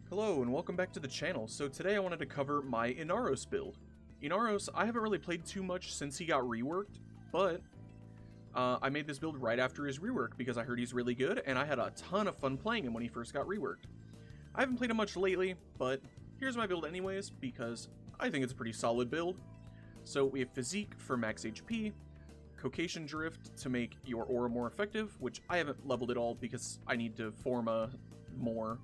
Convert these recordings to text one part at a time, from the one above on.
Hello and welcome back to the channel. So today I wanted to cover my Inaros build. Inaros, I haven't really played too much since he got reworked, but I made this build right after his rework because I heard he's really good and I had a ton of fun playing him when he first got reworked. I haven't played him much lately, but here's my build anyways because I think it's a pretty solid build. So we have Physique for max HP, Caucasian Drift to make your aura more effective, which I haven't leveled at all because I need to form a more.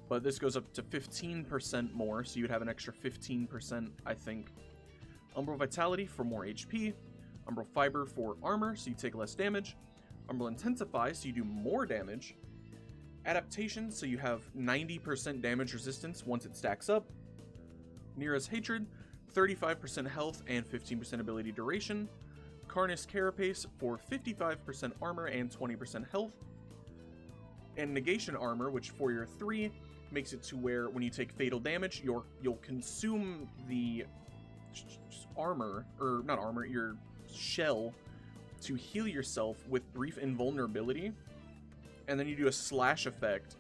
But this goes up to 15% more, so you'd have an extra 15%, I think. Umbral Vitality for more HP. Umbral Fiber for armor, so you take less damage. Umbral Intensify, so you do more damage. Adaptation, so you have 90% damage resistance once it stacks up. Nira's Hatred, 35% health and 15% ability duration. Carnus Carapace for 55% armor and 20% health. And Negation Armor, which for your 3, makes it to where when you take fatal damage, you'll consume the armor, or not armor, your shell to heal yourself with brief invulnerability, and then you do a slash effect,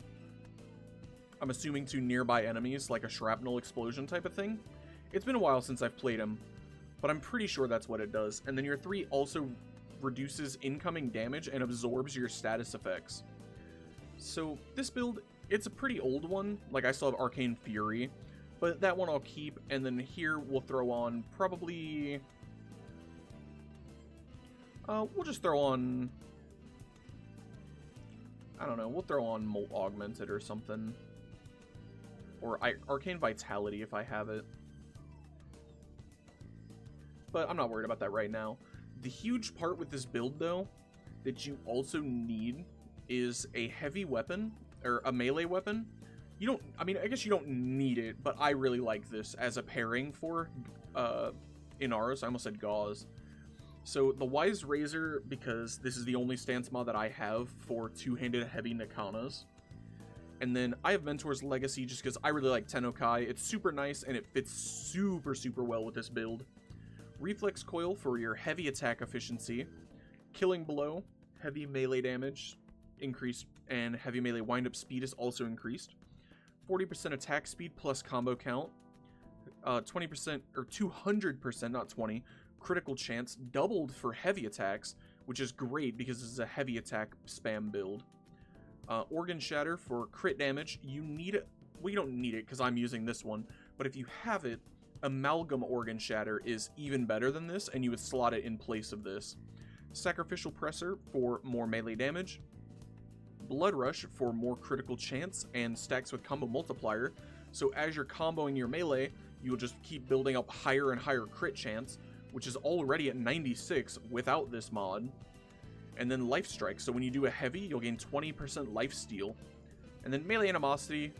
I'm assuming to nearby enemies, like a shrapnel explosion type of thing. It's been a while since I've played him, but I'm pretty sure that's what it does. And then your 3 also reduces incoming damage and absorbs your status effects. So this build, it's a pretty old one. Like, I still have Arcane Fury, but that one I'll keep. And then here we'll throw on probably... we'll just throw on... I don't know, we'll throw on Molt Augmented or something. Or Arcane Vitality if I have it. But I'm not worried about that right now. The huge part with this build, though, that you also need is a heavy weapon, or a melee weapon. You don't, I mean, I guess you don't need it, but I really like this as a pairing for Inaros. I almost said Gauze. So the Wise Razor, because this is the only stance mod that I have for two-handed heavy Nakanas. And then I have Mentor's Legacy just because I really like Tennokai. It's super nice and it fits super, super well with this build. Reflex Coil for your heavy attack efficiency. Killing Blow, heavy melee damage increased, and heavy melee wind-up speed is also increased. 40% attack speed plus combo count. 20% or 200%, not 20, critical chance doubled for heavy attacks, which is great because this is a heavy attack spam build. Organ Shatter for crit damage. You need it. Well, you don't need it because I'm using this one, but if you have it, Amalgam Organ Shatter is even better than this, and you would slot it in place of this. Sacrificial Presser for more melee damage. Blood Rush for more critical chance and stacks with combo multiplier. So as you're comboing your melee, you'll just keep building up higher and higher crit chance, which is already at 96 without this mod. And then Life Strike. So when you do a heavy, you'll gain 20% life steal. And then Melee Animosity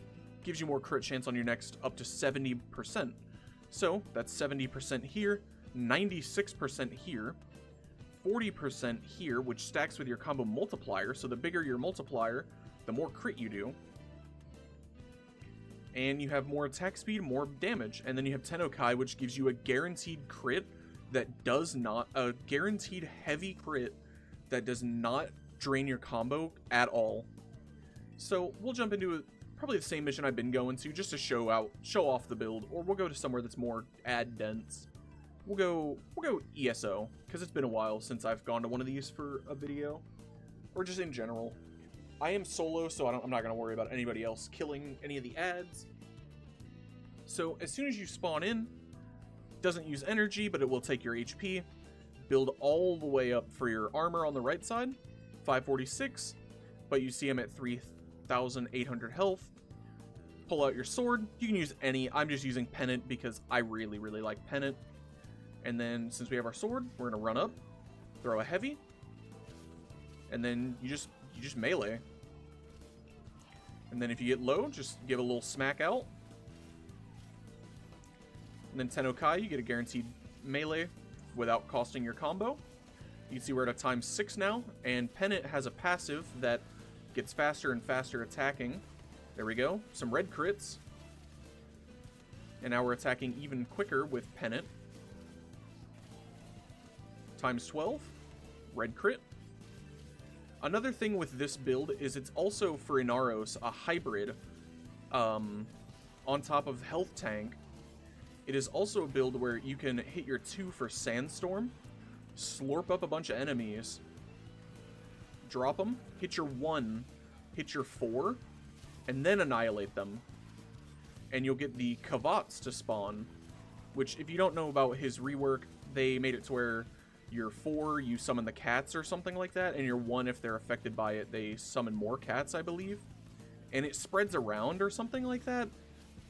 gives you more crit chance on your next up to 70%. So that's 70% here, 96% here, 40% here, which stacks with your combo multiplier. So the bigger your multiplier, the more crit you do. And you have more attack speed, more damage. And then you have Tennokai, which gives you a guaranteed crit that does not, a guaranteed heavy crit that does not drain your combo at all. So we'll jump into probably the same mission I've been going to just to show off the build, or we'll go to somewhere that's more ad dense. We'll go ESO, because it's been a while since I've gone to one of these for a video, or just in general. I am solo, so I'm not going to worry about anybody else killing any of the ads. So as soon as you spawn in, doesn't use energy, but it will take your HP. Build all the way up for your armor on the right side, 546, but you see him at 3,800 health. Pull out your sword. You can use any. I'm just using Pennant because I really, really like Pennant. And then since we have our sword, we're gonna run up, throw a heavy, and then you just melee. And then if you get low, just give a little smack out. And then Tennokai, you get a guaranteed melee without costing your combo. You can see we're at a times 6 now, and Pennant has a passive that gets faster and faster attacking. There we go, some red crits. And now we're attacking even quicker with Pennant. Times 12, red crit. Another thing with this build is it's also, for Inaros, a hybrid on top of health tank. It is also a build where you can hit your 2 for Sandstorm, slurp up a bunch of enemies, drop them, hit your 1, hit your 4, and then annihilate them. And you'll get the Kavats to spawn, which, if you don't know about his rework, they made it to where your 4, you summon the cats or something like that, and your 1, if they're affected by it, they summon more cats, I believe. And it spreads around or something like that.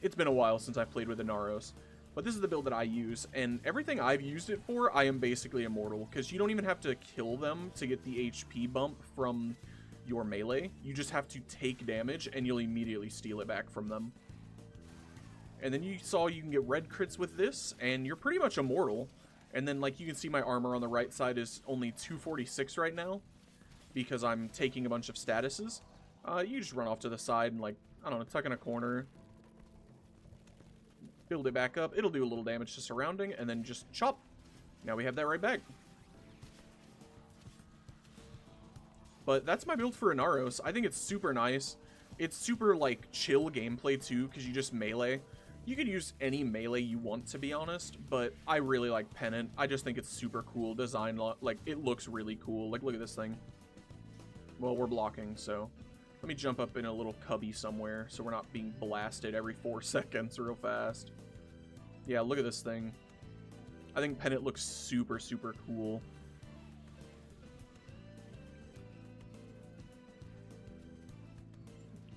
It's been a while since I've played with Inaros, but this is the build that I use, and everything I've used it for, I am basically immortal, because you don't even have to kill them to get the HP bump from your melee. You just have to take damage, and you'll immediately steal it back from them. And then you saw you can get red crits with this, and you're pretty much immortal. And then, like, you can see my armor on the right side is only 246 right now, because I'm taking a bunch of statuses. You just run off to the side and, like, I don't know, tuck in a corner, build it back up. It'll do a little damage to surrounding, and then just chop. Now we have that right back. But that's my build for Inaros. I think it's super nice. It's super, like, chill gameplay, too, because you just melee. You could use any melee you want, to be honest, but I really like Pennant. I just think it's super cool design. Like, it looks really cool. Like, look at this thing. Well, we're blocking, so let me jump up in a little cubby somewhere so we're not being blasted every 4 seconds real fast. Yeah, look at this thing. I think Pennant looks super, super cool.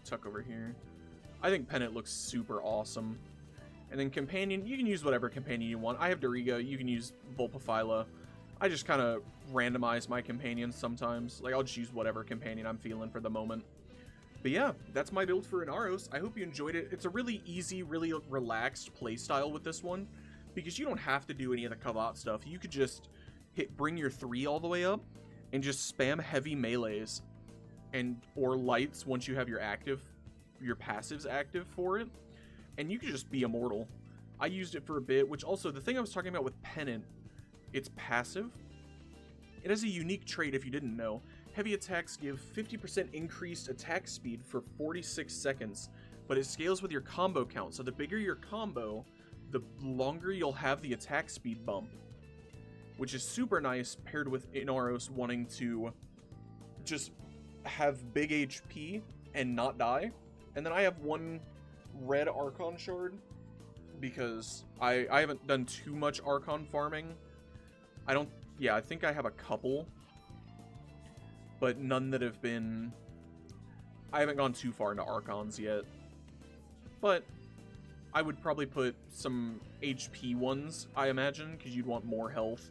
Tuck over here. I think Pennant looks super awesome. And then Companion, you can use whatever Companion you want. I have Doriga, you can use Vulpaphyla. I just kind of randomize my Companions sometimes. Like, I'll just use whatever Companion I'm feeling for the moment. But yeah, that's my build for Inaros. I hope you enjoyed it. It's a really easy, really relaxed playstyle with this one, because you don't have to do any of the Kavat stuff. You could just bring your 3 all the way up, and just spam heavy melees, or lights once you have your passives active for it, and you can just be immortal. I used it for a bit, which also, the thing I was talking about with Pennant, it's passive. It has a unique trait if you didn't know. Heavy attacks give 50% increased attack speed for 46 seconds, but it scales with your combo count, so the bigger your combo, the longer you'll have the attack speed bump, which is super nice paired with Inaros wanting to just have big HP and not die. And then I have 1 red Archon shard, because I haven't done too much Archon farming. I think I have a couple, but none that have been... I haven't gone too far into Archons yet. But I would probably put some HP ones, I imagine, because you'd want more health.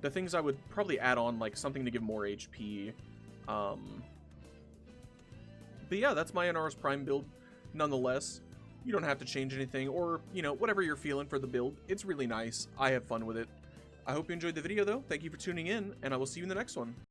The things I would probably add on, like, something to give more HP. But yeah, that's my Inaros Prime build. Nonetheless, you don't have to change anything, or, you know, whatever you're feeling for the build. It's really nice. I have fun with it. I hope you enjoyed the video, though. Thank you for tuning in, and I will see you in the next one.